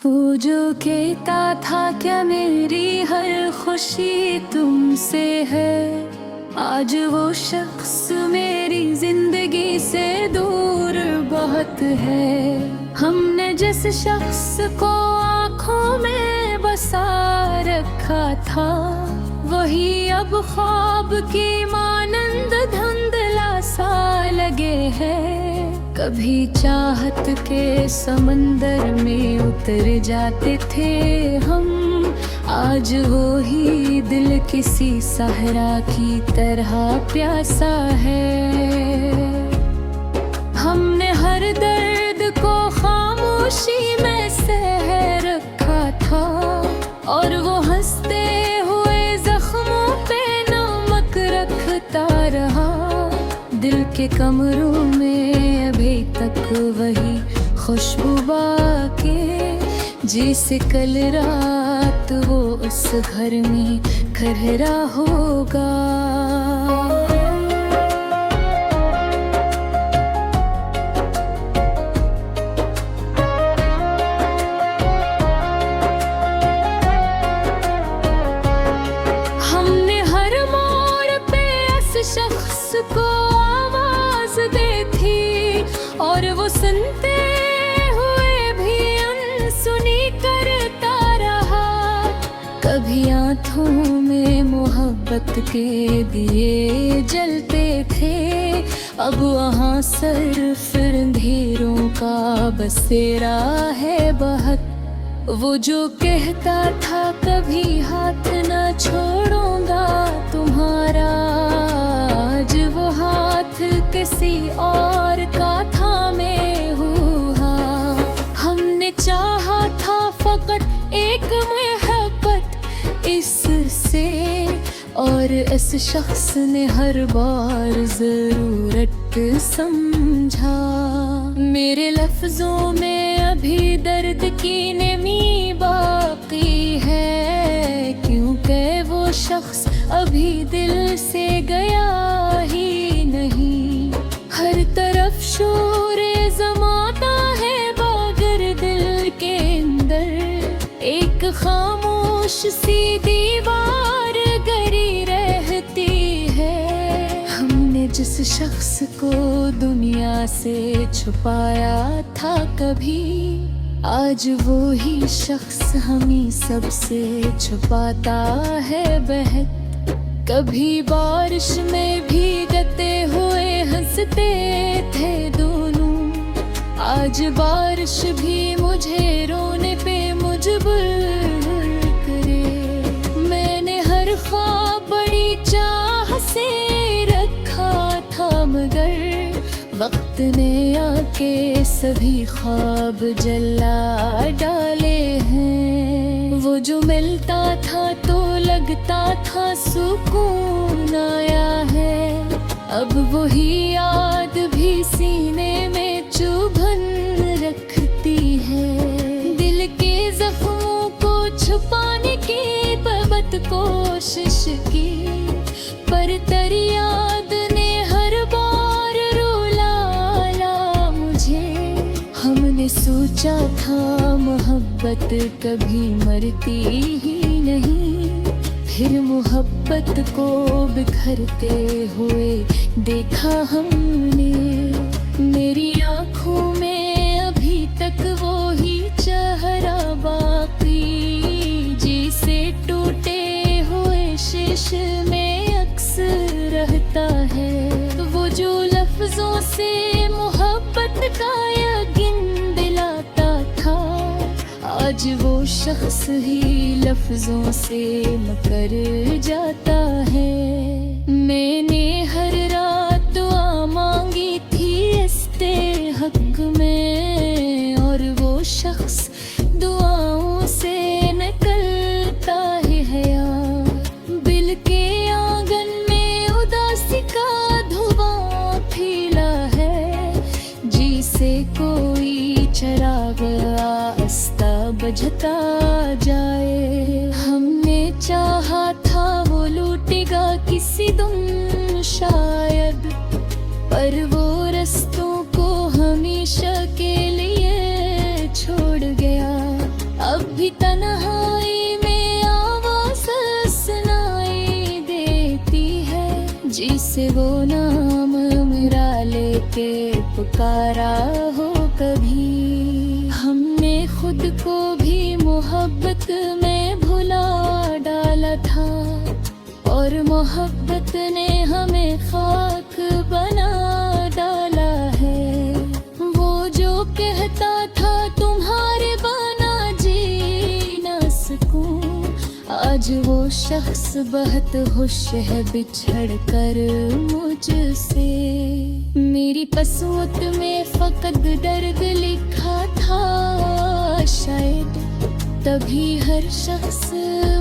वो जो कहता था क्या मेरी हर खुशी तुमसे है, आज वो शख्स मेरी जिंदगी से दूर बहुत है। हमने जिस शख्स को आँखों में बसा रखा था, वही अब ख्वाब की मानंद धुंधला सा लगे है। कभी चाहत के समंदर में उतर जाते थे हम, आज वो ही दिल किसी सहरा की तरह प्यासा है। हमने हर दर्द को खामोशी में सह रखा था, और वो हंसते हुए जख्मों पे नमक रखता रहा। दिल के कमरों में अभी तक वही खुशबू बाकी, जैसे कल रात वो उस घर में खरहरा होगा। हमने हर मोड़ पे इस शख्स को आवाज दी थी, और वो सुनते हुए भी अनसुनी करता रहा। कभी आँखों में मोहब्बत के दिए जलते थे, अब वहाँ सिर्फ अंधेरों का बसेरा है बहक। वो जो कहता था कभी हाथ न छोड़ूंगा तुम्हारा, आज वो हाथ किसी और का थामे हुआ। हमने चाहा था फकत एक मोहब्बत इससे, और इस शख्स ने हर बार जरूरत समझा। मेरे लफ्जों में अभी दर्द की नमी बाकी है, क्योंकि वो शख्स अभी दिल से गया ही नहीं। हर तरफ शोरे जमाता है बागर दिल के अंदर, एक खामोश सी दीवार गरी रहती है। हमने जिस शख्स को दुनिया से छुपाया था कभी, आज वो ही शख्स हमें सबसे छुपाता है बहक। कभी बारिश में भीगते हुए हंसते थे दोनों, आज बारिश भी मुझे रोने पे मजबूर करे। मैंने हर ख्वाब बड़ी चाह से रखा था, मगर वक्त ने आके सभी ख्वाब जला डाले हैं। वो जो मिलता था तो लगता था सुकून आया है, अब वही याद भी सीने में चुभन रखती है। दिल के जख्मों को छुपाने की बद कोशिश की, पर तेरी याद ने हर बार रुला मुझे। हमने सोचा था मोहब्बत कभी मरती ही नहीं, फिर मोहब्बत को बिखरते हुए देखा हमने। मेरी आँखों में अभी तक वो ही चेहरा बाकी, जिसे टूटे हुए शीशे में अक्सर रहता है। वो जो लफ्जों से मोहब्बत का यकीन दिलाता था, आज वो शख्स ही लफ्जों से मकर जाता है। मैंने हर रात दुआ मांगी थी इसके हक में, और वो शख्स दुआओं से निकलता है यार। दिल के आंगन में उदासी का धुआं फैला है, जिसे कोई चिराग आस्ता बुझता जाए। हमने चाहा था वो लूटेगा किसी दिन शायद, पर वो रस्तों को हमेशा के लिए छोड़ गया। कभी तन्हाई में आवाज़ सुनाई देती है, जिसे वो नाम मेरा लेके पुकारा हो कभी। हमने खुद को भी मोहब्बत में भुला डाला था, और मोहब्बत ने हमें खाक बना डाला है। वो जो कहता था तुम्हारे बना जी ना सकूं, आज वो शख्स बहुत खुश है बिछड़ कर मुझसे। मेरी किस्मत में फकत दर्द लिखा था शायद, तभी हर शख्स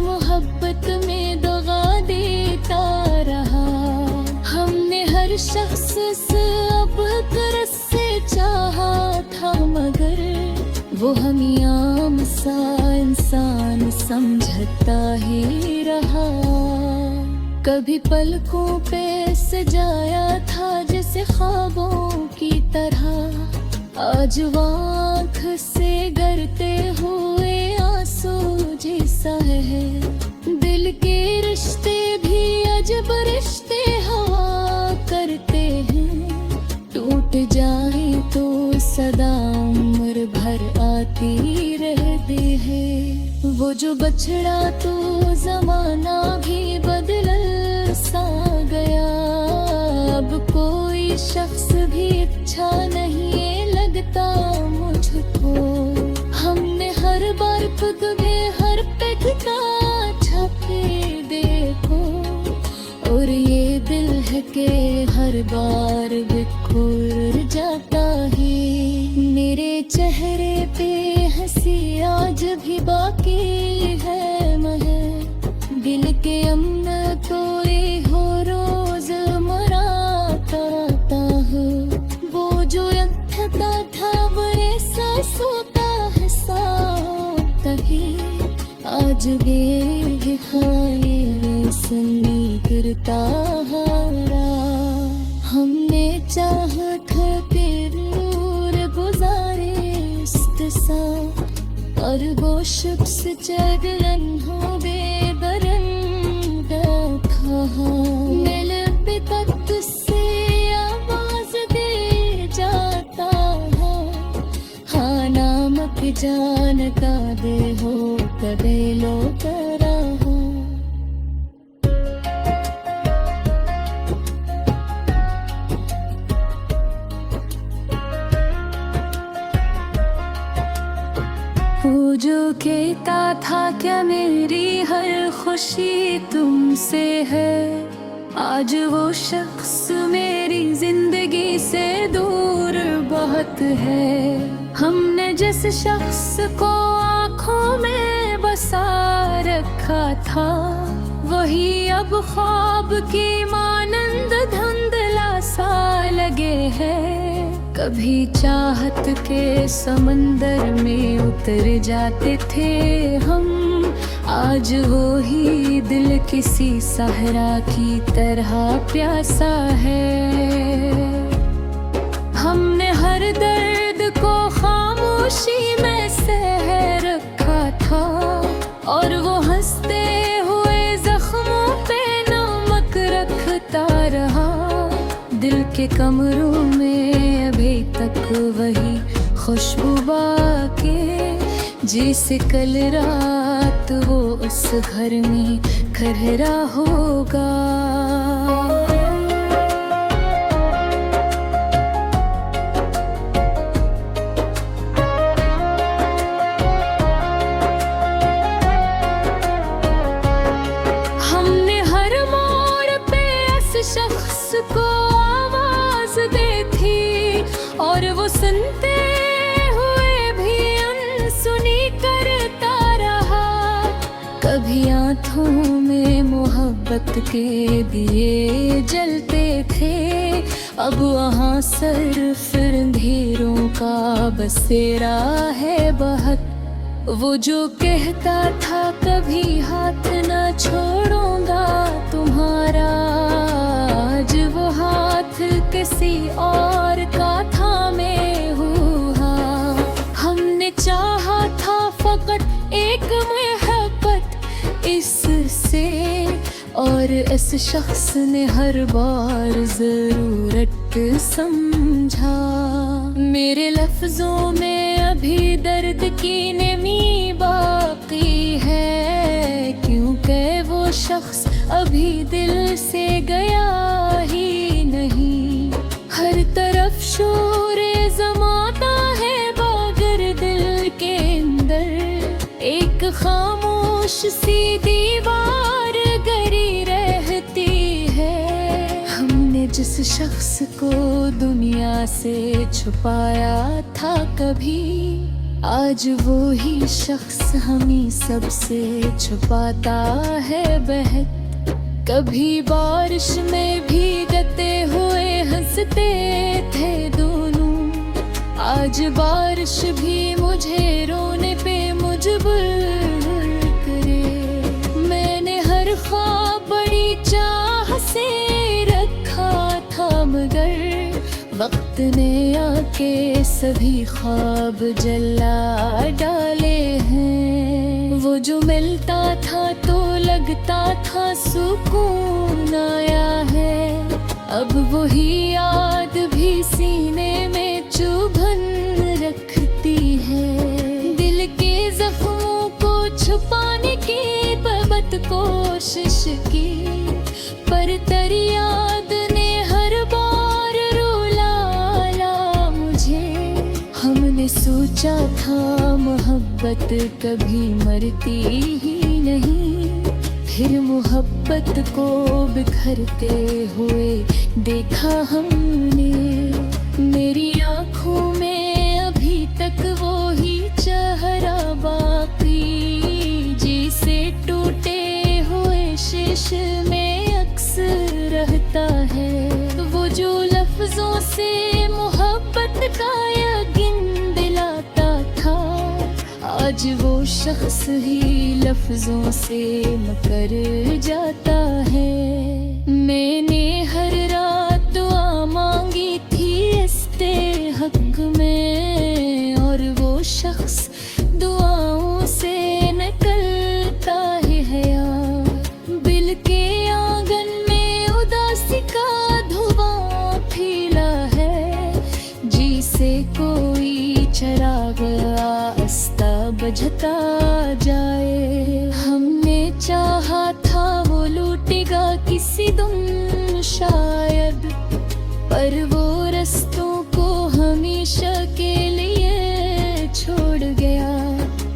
मोहब्बत में दगा देता रहा। हमने हर शख्स से अब तरस से चाहा था, मगर वो हमें आम सा इंसान समझता ही रहा। कभी पलकों पे सजाया था जैसे ख्वाबों की तरह, आज वो आँख से गिरते हुए आंसू जैसा है। दिल के रिश्ते भी अजब रिश्ते हवा करते हैं, टूट जाए तो सदा उम्र भर आती रहती है। वो जो बछड़ा तो जमाना भी बदल सा गया, अब कोई शख्स भी अच्छा नहीं लगता मुझको। हमने हर बार खुद में हर पेग का छापे देखो, और ये दिल है कि हर बार बिखर जाता है। मेरे चेहरे पे हंसी आज भी बाकी है महर, दिल के अमन कोई हो रोज मराता हो। वो जो था बड़े सोता है कभी, आज गे खाए सुनी गिरता हारा। हमने चाह खातिर गुजारे इस्तिसा, और वो शख्स चलन हो बेदरंग था। मिल पे तक से आवाज दे जाता है, हाँ नामक जान का दे हो कदे लो करा हो। वो जो कहता था क्या मेरी हर खुशी तुमसे है, आज वो शख्स मेरी जिंदगी से दूर बहुत है। हमने जिस शख्स को आँखों में बसा रखा था, वही अब ख्वाब की मानंद धुंधला सा लगे है। कभी चाहत के समंदर में उतर जाते थे हम, आज वो ही दिल किसी सहरा की तरह प्यासा है। हमने हर दर्द को खामोशी में सह रखा था, और वो हंसते हुए जख्मों पे नमक रखता रहा। दिल के कमरों में अभी तक वही खुशबू बाकी, जैसे कल रात वो उस घर में खरहरा होगा। हमने हर मोड़ पे इस शख्स को आवाज दी थी, और वो सुनते हुए भी अनसुनी करता रहा। कभी आँखों में मोहब्बत के दिए जलते थे, अब वहाँ सिर्फ अंधेरों का बसेरा है बहुत। वो जो कहता था कभी हाथ न छोड़ूंगा तुम्हारा, आज वो हाथ किसी और का थामे हुआ। हमने चाहा था फकत एक मोहब्बत इससे, और इस शख्स ने हर बार जरूरत समझा। मेरे लफ्जों में अभी दर्द की नमी बाकी है, क्योंकि वो शख्स अभी दिल से गया ही नहीं। हर तरफ शोरे जमाता है बागर दिल के अंदर, एक खामोश सी दीवार गरी रहती है। हमने जिस शख्स को दुनिया से छुपाया था कभी, आज वो ही शख्स हमें सबसे छुपाता है बहक। कभी बारिश में भीगते हुए हंसते थे दोनों, आज बारिश भी मुझे रोने पे मजबूर करे। मैंने हर ख्वाब बड़ी चाह से रखा था, मगर वक्त ने आके सभी ख्वाब जला डाले हैं। वो जो मिलता था तो लगता था सुकून आया है, अब वही याद भी सीने में चुभन रखती है। दिल के जख्मों को छुपाने की बद कोशिश की, पर तेरी याद ने हर बार रुला मुझे। हमने सोचा था मोहब्बत कभी मरती ही नहीं, फिर मोहब्बत को बिखरते हुए देखा हमने। मेरी आँखों में अभी तक वो ही चेहरा बाकी, जिसे टूटे हुए शीश में अक्सर रहता है। वो जो लफ्जों से मोहब्बत का यकीन दिलाता था, आज वो शख्स ही लफ्जों से मकर जाता है। मैंने हर रात दुआ मांगी थी इसके हक में, और वो शख्स दुआओं से निकलता है यार। दिल के आंगन में उदासी का धुआं फैला है, जिसे कोई चराग आस्ता बुझता जाए। हमने चाहा था वो लूटेगा किसी दिन शायद, पर वो रस्तों को हमेशा के लिए छोड़ गया।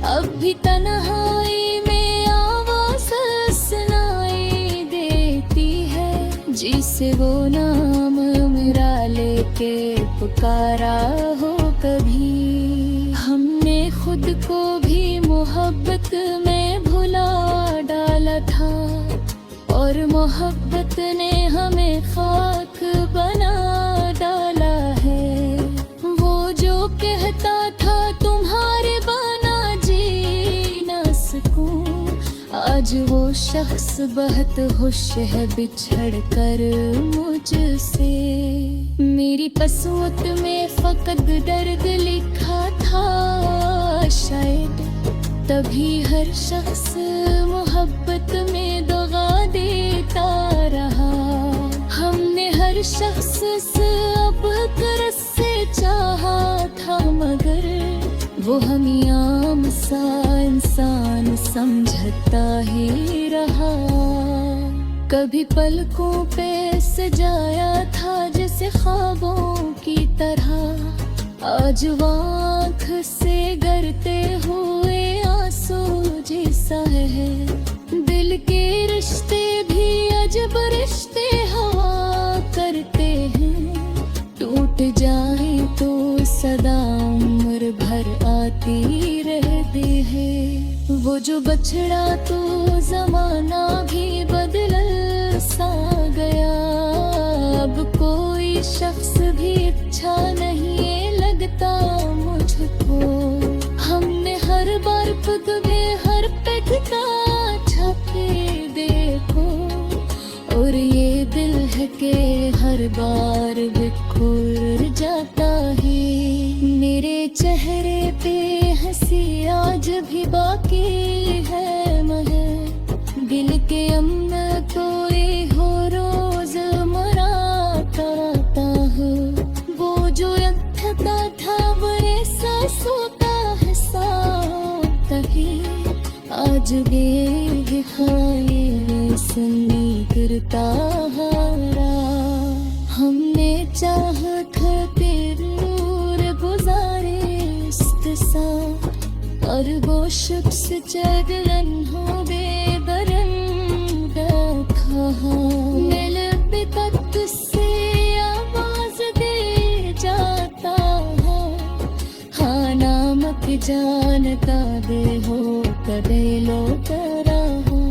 अब भी तन्हाई में आवाज़ सुनाई देती है, जिसे वो नाम मेरा लेके पुकारा हो कभी। हमने खुद को भी मोहब्बत में भुला डाला था, और मोहब्बत ने हमें खाक बना डाला है। वो जो कहता था तुम्हारे बिना जी ना सकूं, आज वो शख्स बहुत खुश है बिछड़ कर मुझसे। मेरी किस्मत में फकत दर्द लिखा था शायद, तभी हर शख्स मोहब्बत में दगा देता रहा। हमने हर शख्स से अब कर से चाहा था, मगर वो हमें आम सा इंसान समझता ही रहा। कभी पलकों पे सजाया था जैसे ख्वाबों की तरह, आज वो आँख से गिरते हुए आंसू जैसा है। दिल के रिश्ते भी अजब रिश्ते हवा करते हैं, टूट जाए तो सदा उम्र भर आती रहती है। वो जो बछड़ा तो जमाना भी बदल सा गया, अब कोई शख्स भी अच्छा नहीं लगता मुझको। हमने हर बार खुद में हर पेट का छापे देखो, और ये दिल है के हर बार बिखर जाता है। मेरे चेहरे पे हंसी आज भी बाकी ही है महक, दिल के अमन कोई हो रोज मराता हो। वो जो था बड़े सांसों का हिस्सा ही आज गे खाए सुनी करता हारा। हमने चाह खातिर नूर गुजारे इस्तिसा, और वो शख्स चलन हो बेदरंग था। दिल पे तक से आवाज दे जाता है, हाँ नामक जानता दे हो कदे लो करा हो।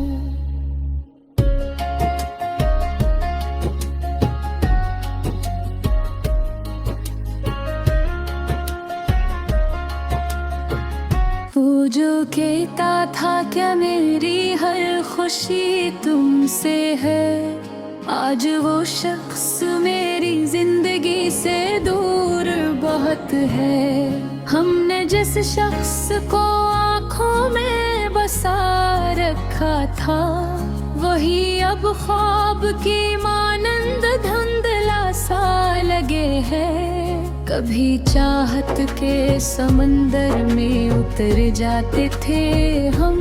वो जो कहता था क्या मेरी हर खुशी तुमसे है, आज वो शख्स मेरी जिंदगी से दूर बहुत है। हमने जिस शख्स को आँखों में बसा रखा था, वही अब ख्वाब की मानंद धुंधला सा लगे है। कभी चाहत के समंदर में उतर जाते थे हम,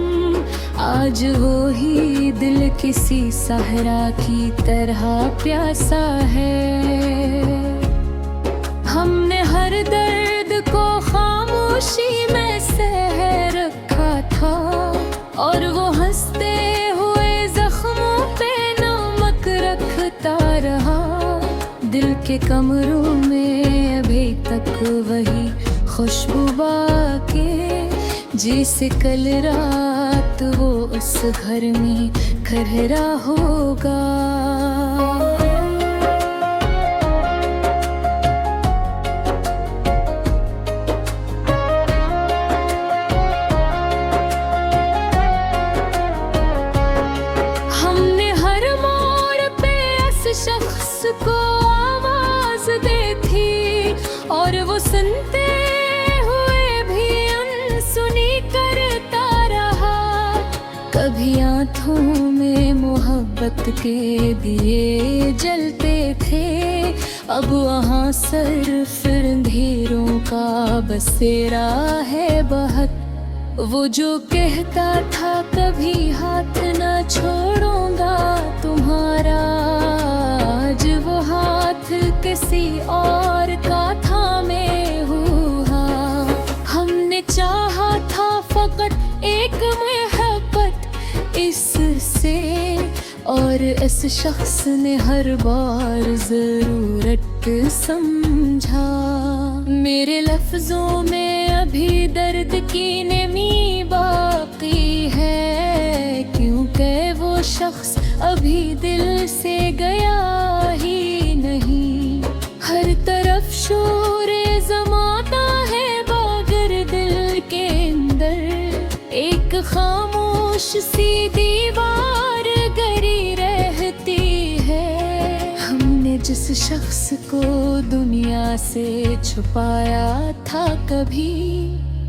आज वो ही दिल किसी सहरा की तरह प्यासा है। हमने हर दर्द को खामोशी में सह रखा था, और वो हंसते हुए जख्मों पे नमक रखता रहा। दिल के कमरों में अभी तक वही खुशबू बाके, जैसे कल रात वो उस घर में खरहरा होगा। हमने हर मोड़ पे इस शख्स को आवाज दी थी, और वो सुनते हुए भी अनसुनी करता रहा। कभी आंखों में मोहब्बत के दिए जलते थे, अब वहाँ सिर्फ अंधेरों का बसेरा है बहक। वो जो कहता था कभी हाथ न छोड़ूंगा तुम्हारा, आज वो हाथ किसी और का थामे हुआ। हमने चाहा था फकत एक मोहब्बत इससे, और इस शख्स ने हर बार जरूरत समझा। मेरे लफ्जों में अभी दर्द की नमी बाकी है, क्योंकि वो शख्स अभी दिल से गया ही नहीं। हर तरफ शोरे जमाता है बागर दिल के अंदर, एक खामोश सी दीवार गरी रहती है। हमने जिस शख्स को दुनिया से छुपाया था कभी,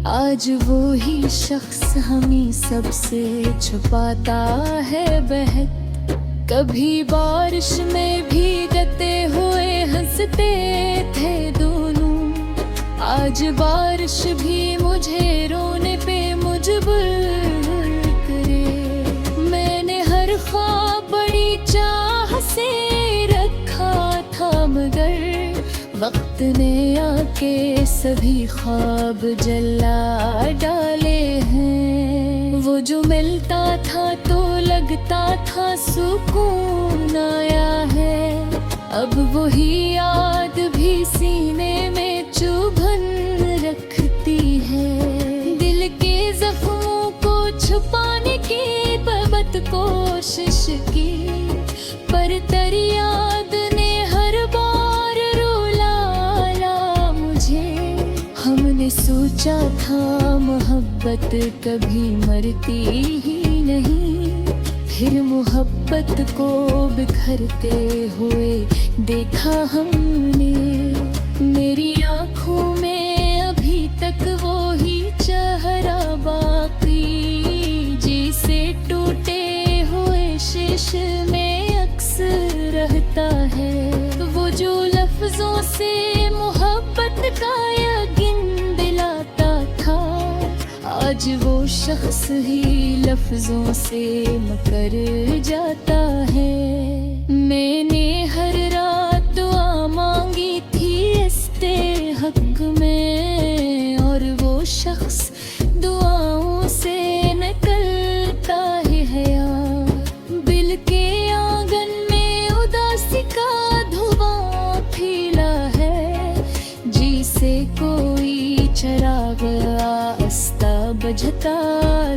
आज वो ही शख्स हमें सबसे छुपाता है बहक। कभी बारिश में भीगते हुए हंसते थे दोनों, आज बारिश भी मुझे रोने पे मजबूर करे। मैंने हर ख्वाब बड़ी चाह से रखा था, मगर वक्त ने आके सभी ख्वाब जला डाले हैं। वो जो मिलता था तो लगता था सुकून आया है, अब वही याद भी सीने में चुभन रखती है। दिल के जख्मों को छुपाने की बद कोशिश की, पर तेरी याद ने हर बार रुला मुझे। हमने सोचा था मोहब्बत कभी मरती ही नहीं, फिर मोहब्बत को बिखरते हुए देखा हमने। मेरी आँखों में अभी तक वो ही चेहरा बाकी में अक्स रहता है। वो जो लफ्जों से मोहब्बत का यकीन दिलाता था, आज वो शख्स ही लफ्जों से मकर जाता है। मैंने हर रात दुआ मांगी थी इस्ते हक में, और वो शख्स दुआओं से निकलता ही है यार। दिल के आंगन में उदासी का धुआं फैला है, जिसे कोई चिराग आस्ता बुझता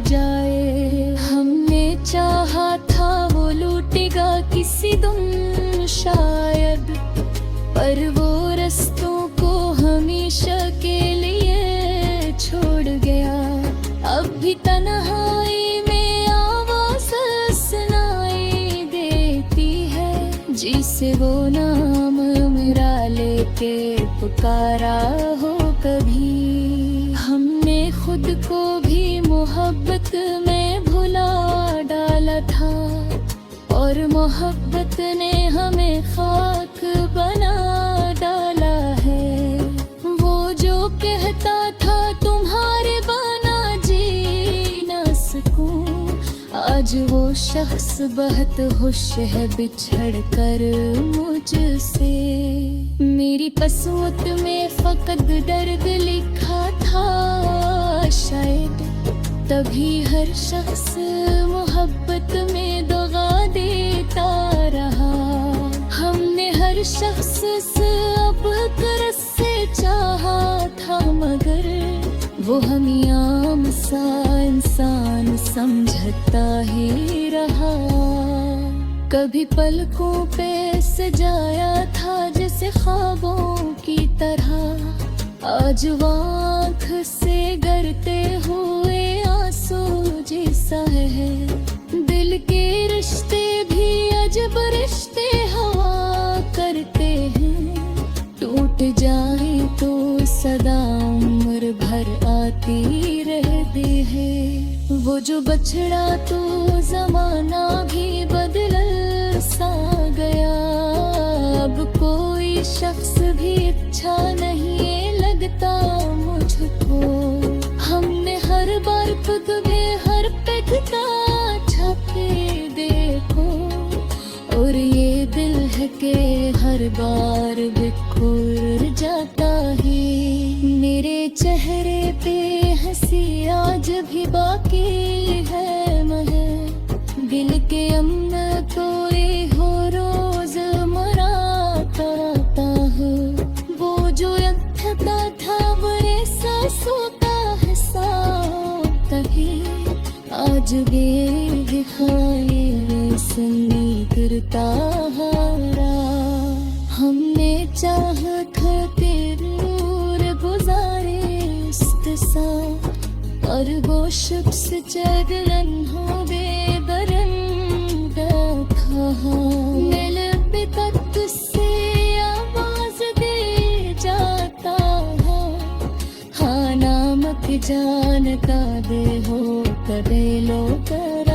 जाए। हमने चाहा था वो लूटेगा किसी दिन शायद, पर वो रस्तों को हमेशा के लिए छोड़ गया। अब भी तन्हाई में आवाज़ सुनाई देती है, जिसे वो नाम मेरा लेके पुकारा हो कभी। हमने खुद को भी मोहब्बत में भुला डाला था, और मोहब्बत ने हमें खाक बना डाला है। वो जो कहता था तुम्हारे बना जी ना सकूं, आज वो शख्स बहुत खुश है बिछड़ कर मुझसे। मेरी किस्मत में फकत दर्द लिखा था शायद, तभी हर शख्स मोहब्बत में दगा देता रहा। हमने हर शख्स से अब कर से चाहा था, मगर वो हमें आम सा इंसान समझता ही रहा। कभी पलकों पे सजाया था जैसे ख्वाबों की तरह, आज वो आँख से गिरते हुए आंसू जैसा है। दिल के रिश्ते भी अजब रिश्ते हवा करते हैं, टूट जाए तो सदा उम्र भर आती रहती है। वो जो बछड़ा तो जमाना भी बदल सा गया, अब कोई शख्स भी अच्छा नहीं लगता मुझको। हमने हर बार खुद में हर पेग का छापे देखो, और ये दिल है कि हर बार बिखर जाता है। मेरे चेहरे पे हंसी आज भी बाकी है महर, दिल के अमन कोई हो रोज मराता हो। वो जो था बड़े सांसों का हिस्सा कभी, आज बेखाए सुनी करता हारा। हमने चाह खातिर नूर गुजारे इस्तिसा, और वो शख्स चलन हो बेदरंगा था। मैं लब तक से आवाज दे जाता हूँ, हाँ नामक जान का दे हो कबे लो कर